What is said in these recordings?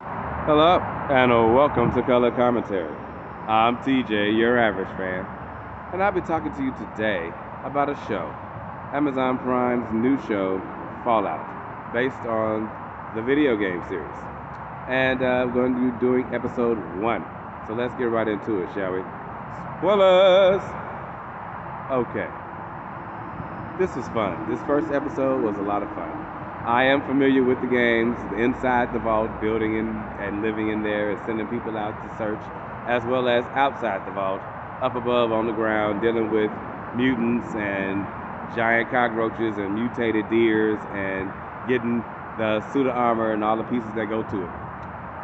Hello, and welcome to Color Commentary. I'm TJ, your average fan, and I'll be talking to you today about a show, Amazon Prime's new show, Fallout, based on the video game series. And I'm going to be doing episode 1. So let's get right into it, shall we? Spoilers! Okay, this was fun. This first episode was a lot of fun. I am familiar with the games, inside the vault, building and living in there and sending people out to search, as well as outside the vault, up above on the ground, dealing with mutants and giant cockroaches and mutated deers and getting the suit of armor and all the pieces that go to it.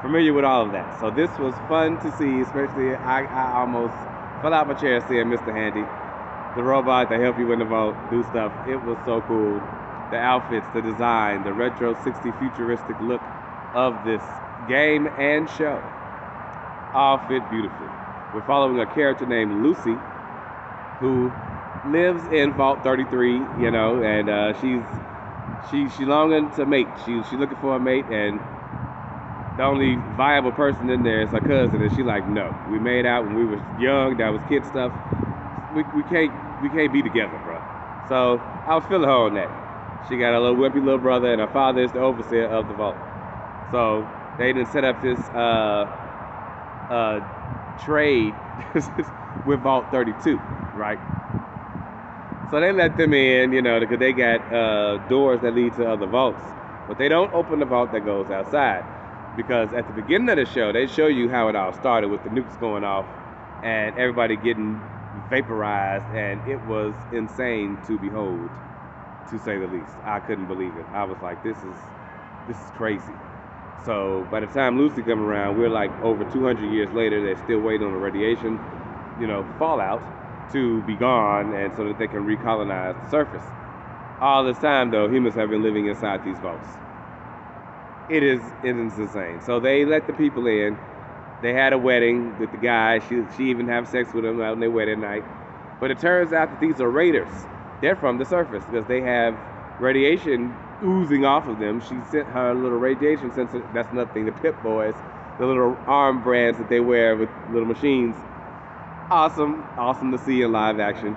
Familiar with all of that. So this was fun to see, especially I almost fell out my chair seeing Mr. Handy, the robot that help you in the vault do stuff. It was so cool. The outfits, the design, the retro 60 futuristic look of this game and show all fit beautifully. We're following a character named Lucy who lives in Vault 33, and she's longing to mate. She's looking for a mate, and the only viable person in there is her cousin, and she's like, no. We made out when we was young. That was kid stuff. We can't be together, bro. So I was feeling her on that. She got a little wimpy little brother, and her father is the overseer of the vault. So they didn't set up this trade with Vault 32, right? So they let them in, because they got doors that lead to other vaults. But they don't open the vault that goes outside. Because at the beginning of the show, they show you how it all started with the nukes going off and everybody getting vaporized, and it was insane to behold, to say the least. I couldn't believe it. I was like, this is crazy. So by the time Lucy come around, we're like over 200 years later. They're still waiting on the radiation, fallout to be gone, and so that they can recolonize the surface. All this time, though, humans have been living inside these vaults. It is insane. So they let the people in. They had a wedding with the guy. She even have sex with him on their wedding night. But it turns out that these are raiders. They're from the surface because they have radiation oozing off of them. She sent her little radiation sensor. That's nothing. The Pip Boys, the little arm brands that they wear with little machines. Awesome to see in live action.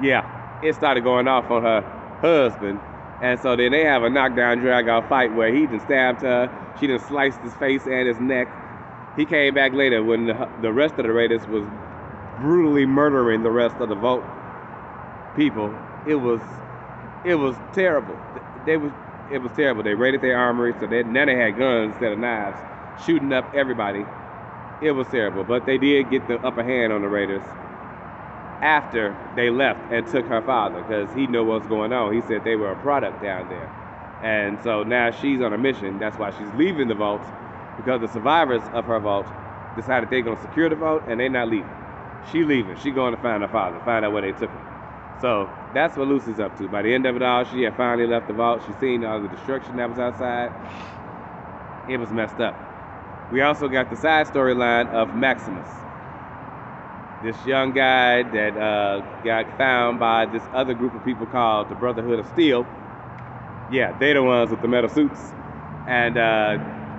Yeah, it started going off on her husband. And so then they have a knockdown, drag-out fight where he just stabbed her. She just sliced his face and his neck. He came back later when the rest of the raiders was brutally murdering the rest of the vault people. It was terrible. It was terrible. They raided their armory, so now they had guns instead of knives, shooting up everybody. It was terrible, but they did get the upper hand on the raiders after they left and took her father, because he knew what's going on. He said they were a product down there. And so now she's on a mission. That's why she's leaving the vault, because the survivors of her vault decided they're going to secure the vault, and they're not leaving. She leaving. She going to find her father, find out where they took him. So that's what Lucy's up to. By the end of it all, she had finally left the vault. She's seen all the destruction that was outside. It was messed up. We also got the side storyline of Maximus, this young guy that got found by this other group of people called the Brotherhood of Steel. Yeah, they're the ones with the metal suits. And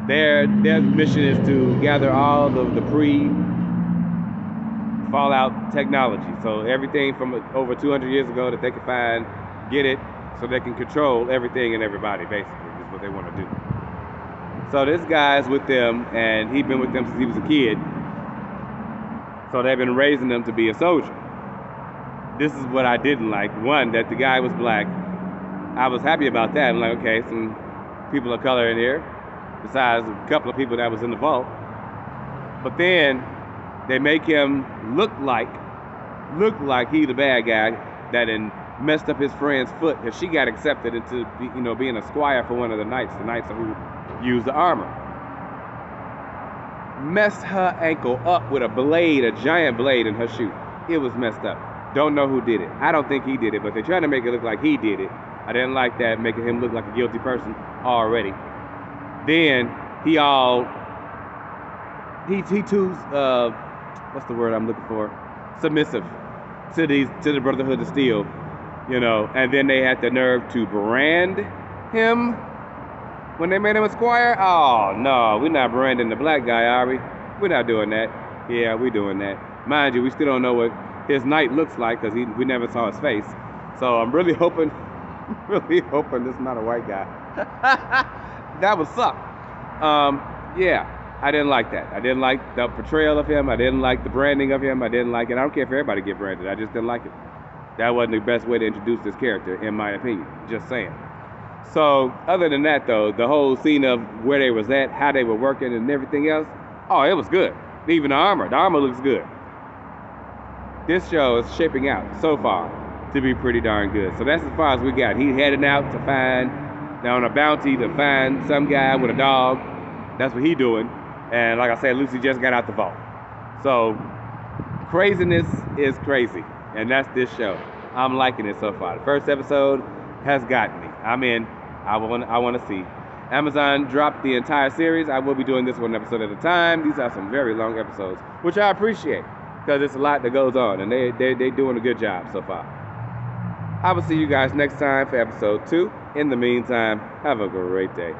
their mission is to gather all of the pre-Fallout technology. So everything from over 200 years ago that they can find, get it, so they can control everything and everybody, basically, is what they want to do. So this guy's with them, and he's been with them since he was a kid. So they've been raising them to be a soldier. This is what I didn't like. One, that the guy was black. I was happy about that. I'm like, okay, some people of color in here, besides a couple of people that was in the vault. But then they make him look like he the bad guy that messed up his friend's foot, because she got accepted into being a squire for one of the knights who used the armor. Messed her ankle up with a giant blade in her shoe. It was messed up. Don't know who did it. I don't think he did it, but they're trying to make it look like he did it. I didn't like that, making him look like a guilty person already. Then he too, what's the word I'm looking for? Submissive to the Brotherhood of Steel, and then they had the nerve to brand him when they made him a squire. Oh no, we're not branding the black guy, are we? We're not doing that. Yeah, we're doing that. Mind you, we still don't know what his knight looks like because we never saw his face. So I'm really hoping, really hoping this is not a white guy. That would suck. Yeah, I didn't like that. I didn't like the portrayal of him. I didn't like the branding of him. I didn't like it. I don't care if everybody get branded. I just didn't like it. That wasn't the best way to introduce this character, in my opinion. Just saying. So, other than that, though, the whole scene of where they was at, how they were working, and everything else, oh, it was good. Even the armor looks good. This show is shaping out so far to be pretty darn good. So that's as far as we got. He heading out to find, on a bounty to find some guy with a dog. That's what he doing. And like I said, Lucy just got out the vault. So craziness is crazy. And that's this show. I'm liking it so far. The first episode has gotten me. I'm in. I want to see. Amazon dropped the entire series. I will be doing this one episode at a time. These are some very long episodes, which I appreciate because it's a lot that goes on, and they're doing a good job so far. I will see you guys next time for episode 2. In the meantime, have a great day.